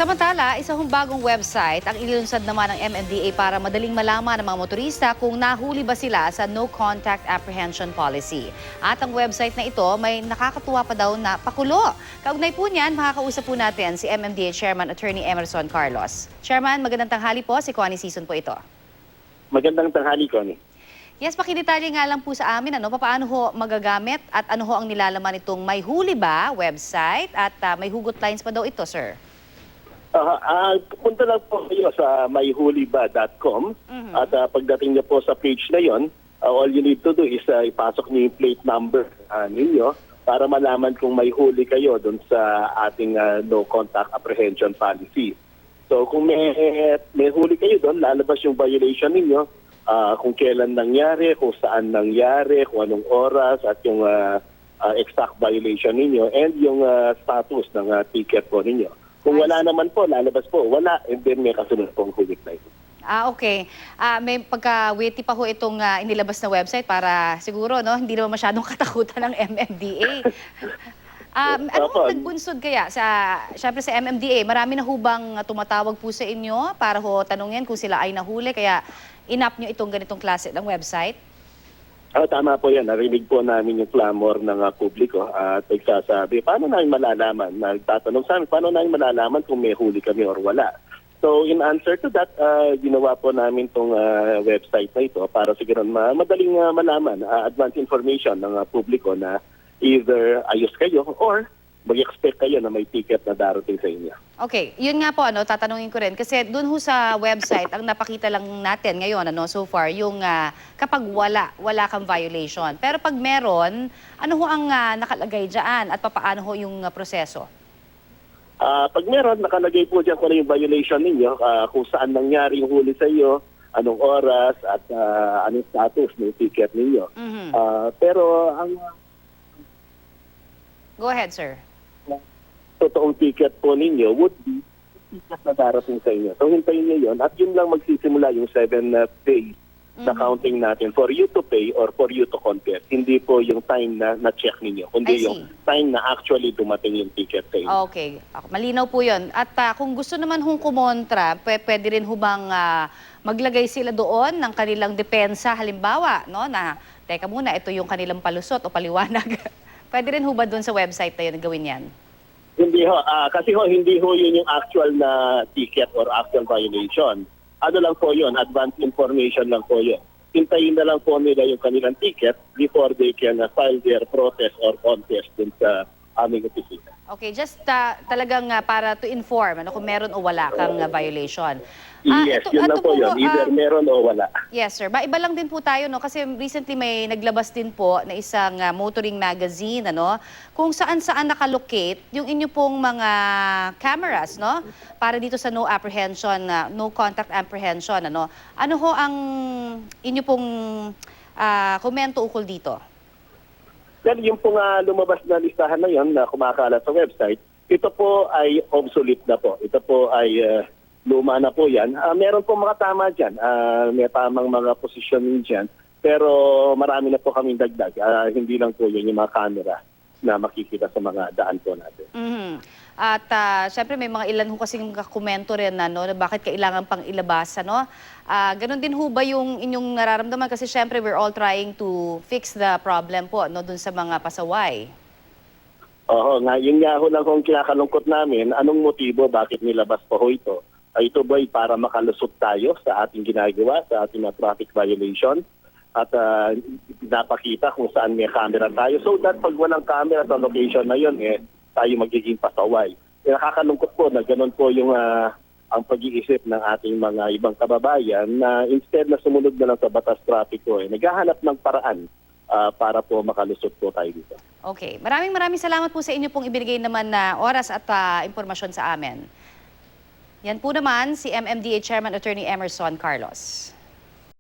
Samantala, isa hong bagong website ang inilunsad naman ng MMDA para madaling malaman ng mga motorista kung nahuli ba sila sa No Contact Apprehension Policy. At ang website na ito may nakakatuwa pa daw na pakulo. Kaugnay po niyan, makakausap po natin si MMDA Chairman Attorney Emerson Carlos. Chairman, magandang tanghali po. Si Connie Season po ito. Magandang tanghali, Connie. Yes, pakidetalye nga lang po sa amin, paano ho magagamit at ano ho ang nilalaman itong May Huli Ba website at may hugot lines pa daw ito, sir? Punta lang po kayo sa mayhuliba.com at pagdating niyo po sa page na yon, all you need to do is ipasok niyo yung plate number ninyo para malaman kung may huli kayo doon sa ating no contact apprehension policy. So kung may huli kayo doon, lalabas yung violation ninyo, kung kailan nangyari, kung saan nangyari, kung anong oras at yung exact violation ninyo and yung status ng ticket po ninyo. Kung wala naman po, lalabas po, wala, and then may kasunod pong hulit na ito. Okay. May pagka-witty pa ho itong inilabas na website para siguro, hindi naman masyadong katakutan ng MMDA. Ano ho nagbunsod kaya syempre sa MMDA? Marami na ho bang tumatawag po sa inyo para ho tanungin kung sila ay nahuli, kaya inap nyo itong ganitong klase ng website? Tama po yan. Narinig po namin yung clamor ng publiko at nagsasabi, paano namin malalaman? Nagtatanong sa amin, paano namin malalaman kung may huli kami or wala? So in answer to that, ginawa po namin itong website na ito para siguro madaling malaman, advance information ng publiko na either ayos kayo or mag-expect kayo na may ticket na darating sa inyo. Okay, yun nga po, tatanungin ko rin. Kasi doon ho sa website, ang napakita lang natin ngayon, so far, yung kapag wala kang violation. Pero pag meron, ano ho ang nakalagay dyan at papaano ho yung proseso? Pag meron, nakalagay po dyan kung ano yung violation ninyo, kung saan nangyari yung huli sa iyo, anong oras at anong status ng ticket ninyo. Pero ang... Go ahead, sir. Totoong ticket po ninyo would be ticket na darating sa inyo. So hintayin niyo yun at yun lang magsisimula yung 7 days na counting natin for you to pay or for you to contest. Hindi po yung time na na-check ninyo, kundi yung time na actually dumating yung ticket sa inyo. Okay. Malinaw po yun. At kung gusto naman hong kumontra, pwede rin ho bang maglagay sila doon ng kanilang depensa, halimbawa, na teka muna, ito yung kanilang palusot o paliwanag. Pwede rin ho ba doon sa website na yun gawin yan? Hindi ho, kasi hindi ho yun yung actual na ticket or actual violation. Ano lang po yun, advance information lang po yun. Hintayin na lang po nila yung kanilang ticket before they can file their protest or contest dun sa aming opisina. Okay, just talagang para to inform kung meron o wala kang violation. Yes, yun lang po yun. Either meron o wala. Yes, sir. Iba lang din po tayo, kasi recently may naglabas din po na isang motoring magazine, kung saan-saan nakalocate yung inyo pong mga cameras, para dito sa no apprehension, no contact apprehension, Ano ho ang inyo pong komento ukol dito? Well, yung pong lumabas na listahan na yun na kumakalat sa website, ito po ay obsolete na po. Ito po ay luma na po yan. Meron po mga tama dyan. May tamang mga posisyon dyan. Pero marami na po kaming dagdag. Hindi lang po yun yung mga camera na makikita sa mga daan po natin. At syempre may mga ilan ho kasing komento rin na bakit kailangan pang ilabas. Ganon din ho ba yung inyong nararamdaman? Kasi syempre we're all trying to fix the problem po dun sa mga pasaway. Oo, yun nga ho lang kung kinakalungkot namin, anong motibo bakit nilabas po ho ito? Ito ba'y para makalusot tayo sa ating ginagawa, sa ating traffic violation? At pinapakita kung saan may camera tayo. So that pag walang camera sa location na yun, tayo magiging pasaway. Nakakalungkot po na ganun po yung ang pag-iisip ng ating mga ibang kababayan na instead na sumunod na lang sa batas trapiko, naghahanap ng paraan para po makalusot po tayo dito. Okay. Maraming salamat po sa inyo pong ibinigay naman na oras at impormasyon sa amin. Yan po naman si MMDA Chairman Attorney Emerson Carlos.